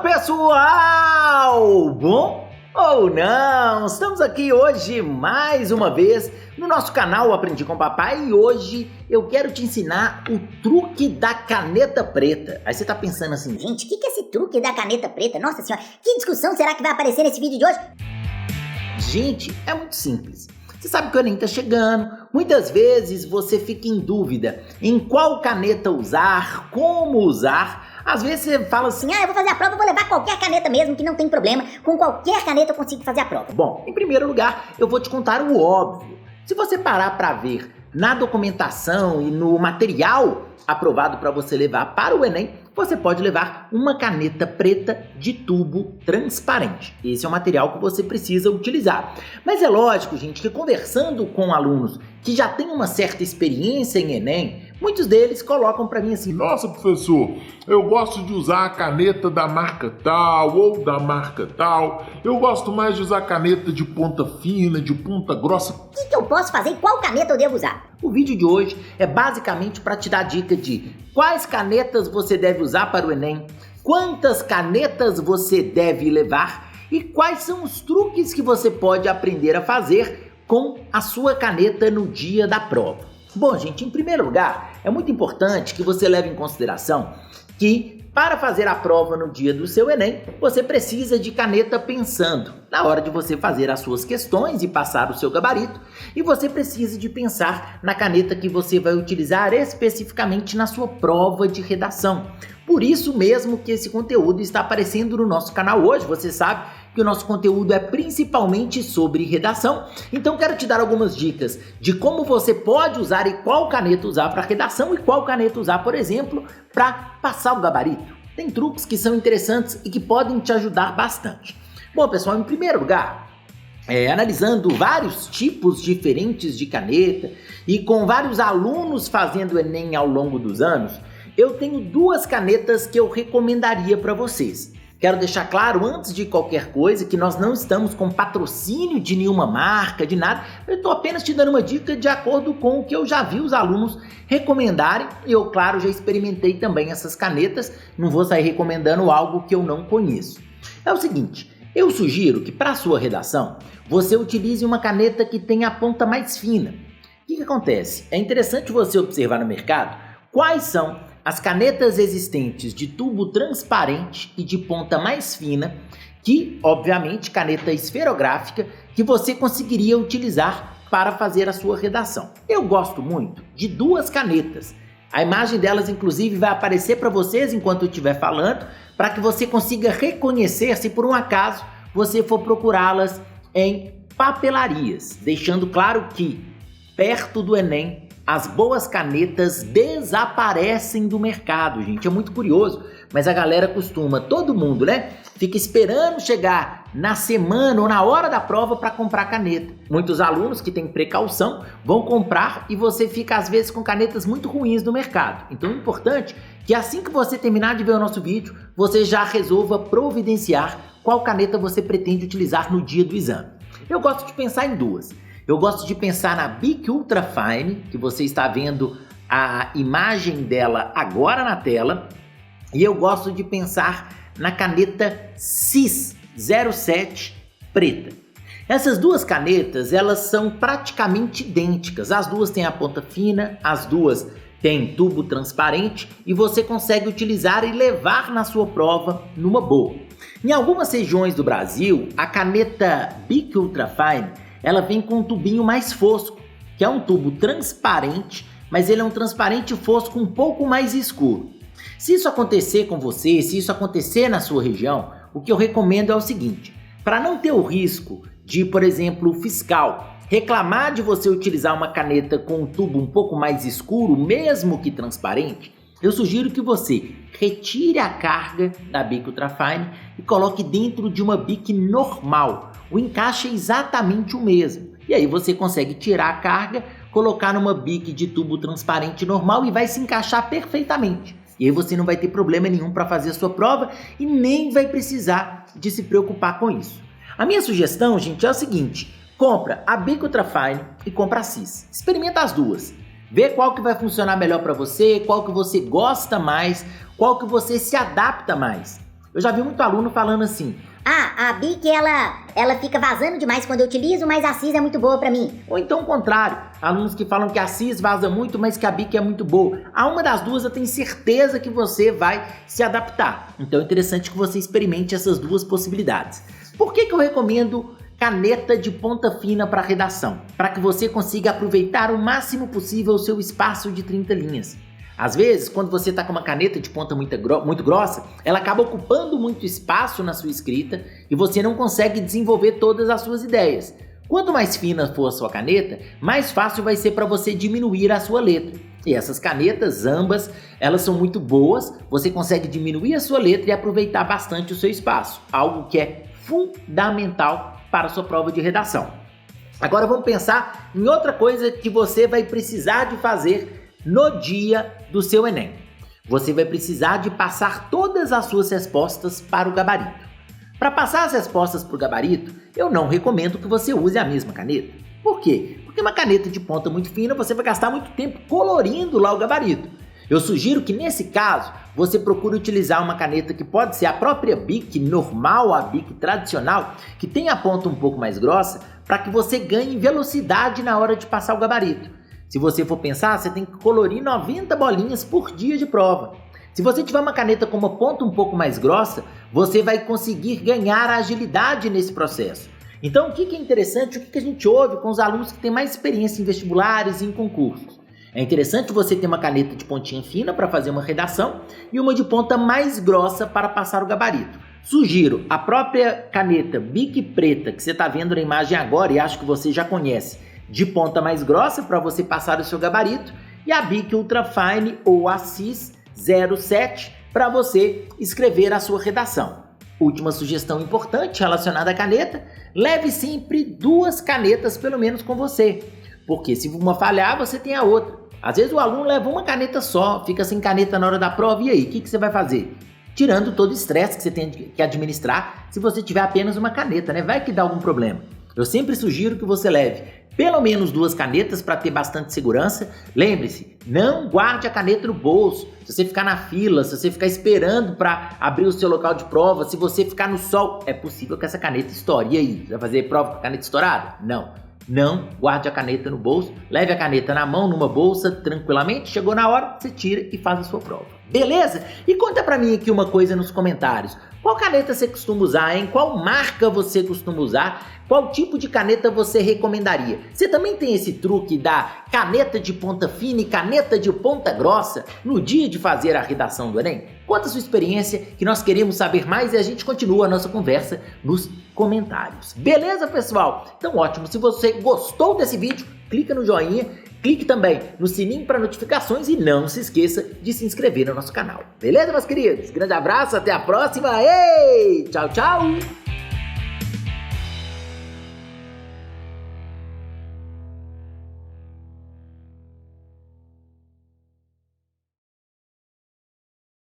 pessoal! Bom ou não? Estamos aqui hoje mais uma vez no nosso canal Aprendi com Papai e hoje eu quero te ensinar o truque da caneta preta. Aí você tá pensando assim, gente, o que é esse truque da caneta preta? Nossa senhora, que discussão será que vai aparecer nesse vídeo de hoje? Gente, é muito simples. Você sabe que o Enem tá chegando, muitas vezes você fica em dúvida em qual caneta usar, como usar. Às vezes você fala assim, eu vou fazer a prova, eu vou levar qualquer caneta mesmo, que não tem problema. Com qualquer caneta eu consigo fazer a prova. Bom, em primeiro lugar, eu vou te contar o óbvio. Se você parar para ver na documentação e no material aprovado para você levar para o Enem, você pode levar uma caneta preta de tubo transparente. Esse é o material que você precisa utilizar. Mas é lógico, gente, que conversando com alunos que já têm uma certa experiência em Enem, muitos deles colocam para mim assim: nossa, professor, eu gosto de usar a caneta da marca tal ou da marca tal. Eu gosto mais de usar caneta de ponta fina, de ponta grossa. O que eu posso fazer e qual caneta eu devo usar? O vídeo de hoje é basicamente para te dar dica de quais canetas você deve usar para o Enem, quantas canetas você deve levar e quais são os truques que você pode aprender a fazer com a sua caneta no dia da prova. Bom, gente, em primeiro lugar, é muito importante que você leve em consideração que para fazer a prova no dia do seu Enem, você precisa de caneta pensando na hora de você fazer as suas questões e passar o seu gabarito, e você precisa de pensar na caneta que você vai utilizar especificamente na sua prova de redação. Por isso mesmo que esse conteúdo está aparecendo no nosso canal hoje. Você sabe que o nosso conteúdo é principalmente sobre redação, então quero te dar algumas dicas de como você pode usar e qual caneta usar para redação e qual caneta usar, por exemplo, para passar o gabarito. Tem truques que são interessantes e que podem te ajudar bastante. Bom, pessoal, em primeiro lugar, analisando vários tipos diferentes de caneta e com vários alunos fazendo Enem ao longo dos anos, eu tenho duas canetas que eu recomendaria para vocês. Quero deixar claro, antes de qualquer coisa, que nós não estamos com patrocínio de nenhuma marca, de nada. Eu estou apenas te dando uma dica de acordo com o que eu já vi os alunos recomendarem. E eu, claro, já experimentei também essas canetas. Não vou sair recomendando algo que eu não conheço. É o seguinte, eu sugiro que para a sua redação, você utilize uma caneta que tenha a ponta mais fina. O que acontece? É interessante você observar no mercado quais são as canetas existentes de tubo transparente e de ponta mais fina, que, obviamente, caneta esferográfica, que você conseguiria utilizar para fazer a sua redação. Eu gosto muito de duas canetas. A imagem delas, inclusive, vai aparecer para vocês enquanto eu estiver falando, para que você consiga reconhecer se por um acaso você for procurá-las em papelarias, deixando claro que, perto do Enem, as boas canetas desaparecem do mercado, gente. É muito curioso, mas a galera costuma, todo mundo, né? Fica esperando chegar na semana ou na hora da prova para comprar caneta. Muitos alunos que têm precaução vão comprar e você fica às vezes com canetas muito ruins no mercado. Então é importante que assim que você terminar de ver o nosso vídeo, você já resolva providenciar qual caneta você pretende utilizar no dia do exame. Eu gosto de pensar em duas. Eu gosto de pensar na Bic Ultra Fine, que você está vendo a imagem dela agora na tela. E eu gosto de pensar na caneta CIS 07 preta. Essas duas canetas, elas são praticamente idênticas. As duas têm a ponta fina, as duas têm tubo transparente e você consegue utilizar e levar na sua prova numa boa. Em algumas regiões do Brasil, a caneta Bic Ultra Fine ela vem com um tubinho mais fosco, que é um tubo transparente, mas ele é um transparente fosco um pouco mais escuro. Se isso acontecer com você, se isso acontecer na sua região, o que eu recomendo é o seguinte: para não ter o risco de, por exemplo, o fiscal reclamar de você utilizar uma caneta com um tubo um pouco mais escuro, mesmo que transparente, eu sugiro que você retire a carga da Bic Ultra Fine e coloque dentro de uma Bic normal. O encaixe é exatamente o mesmo. E aí você consegue tirar a carga, colocar numa Bic de tubo transparente normal e vai se encaixar perfeitamente. E aí você não vai ter problema nenhum para fazer a sua prova e nem vai precisar de se preocupar com isso. A minha sugestão, gente, é o seguinte: compra a Bic Ultra Fine e compra a CIS. Experimenta as duas. Vê qual que vai funcionar melhor para você, qual que você gosta mais, qual que você se adapta mais. Eu já vi muito aluno falando assim: Ah, a Bic, ela fica vazando demais quando eu utilizo, mas a Cis é muito boa pra mim. ou então o contrário, alunos que falam que a Cis vaza muito, mas que a Bic é muito boa. A uma das duas eu tenho certeza que você vai se adaptar. Então é interessante que você experimente essas duas possibilidades. Por que eu recomendo caneta de ponta fina para redação? Para que você consiga aproveitar o máximo possível o seu espaço de 30 linhas. Às vezes, quando você está com uma caneta de ponta muito grossa, ela acaba ocupando muito espaço na sua escrita e você não consegue desenvolver todas as suas ideias. Quanto mais fina for a sua caneta, mais fácil vai ser para você diminuir a sua letra. E essas canetas, ambas, elas são muito boas, você consegue diminuir a sua letra e aproveitar bastante o seu espaço, algo que é fundamental para a sua prova de redação. Agora vamos pensar em outra coisa que você vai precisar de fazer no dia do seu Enem. Você vai precisar de passar todas as suas respostas para o gabarito. Para passar as respostas para o gabarito, eu não recomendo que você use a mesma caneta. Por quê? Porque uma caneta de ponta muito fina, você vai gastar muito tempo colorindo lá o gabarito. Eu sugiro que nesse caso, você procure utilizar uma caneta que pode ser a própria Bic normal, a Bic tradicional, que tem a ponta um pouco mais grossa, para que você ganhe velocidade na hora de passar o gabarito. Se você for pensar, você tem que colorir 90 bolinhas por dia de prova. Se você tiver uma caneta com uma ponta um pouco mais grossa, você vai conseguir ganhar agilidade nesse processo. Então, o que é interessante, o que a gente ouve com os alunos que têm mais experiência em vestibulares e em concursos? É interessante você ter uma caneta de pontinha fina para fazer uma redação e uma de ponta mais grossa para passar o gabarito. Sugiro a própria caneta Bic preta que você está vendo na imagem agora e acho que você já conhece, de ponta mais grossa para você passar o seu gabarito, e a Bic Ultra Fine ou a Cis 07 para você escrever a sua redação. Última sugestão importante relacionada à caneta: leve sempre 2 canetas pelo menos com você, porque se uma falhar você tem a outra. Às vezes o aluno leva uma caneta só, fica sem caneta na hora da prova, e aí, o que você vai fazer? Tirando todo o estresse que você tem que administrar se você tiver apenas uma caneta, né? Vai que dá algum problema. Eu sempre sugiro que você leve pelo menos 2 canetas para ter bastante segurança. Lembre-se, não guarde a caneta no bolso. Se você ficar na fila, se você ficar esperando para abrir o seu local de prova, se você ficar no sol, é possível que essa caneta estoure. E aí, você vai fazer prova com a caneta estourada? Não guarde a caneta no bolso, leve a caneta na mão, numa bolsa, tranquilamente. Chegou na hora, você tira e faz a sua prova. Beleza? E conta pra mim aqui uma coisa nos comentários. Qual caneta você costuma usar, hein? Qual marca você costuma usar? Qual tipo de caneta você recomendaria? Você também tem esse truque da caneta de ponta fina e caneta de ponta grossa no dia de fazer a redação do Enem? Conta a sua experiência, que nós queremos saber mais, e a gente continua a nossa conversa nos comentários. Beleza, pessoal? Então ótimo, se você gostou desse vídeo, clica no joinha, clique também no sininho para notificações e não se esqueça de se inscrever no nosso canal. Beleza, meus queridos? Grande abraço, até a próxima. Ei, tchau, tchau!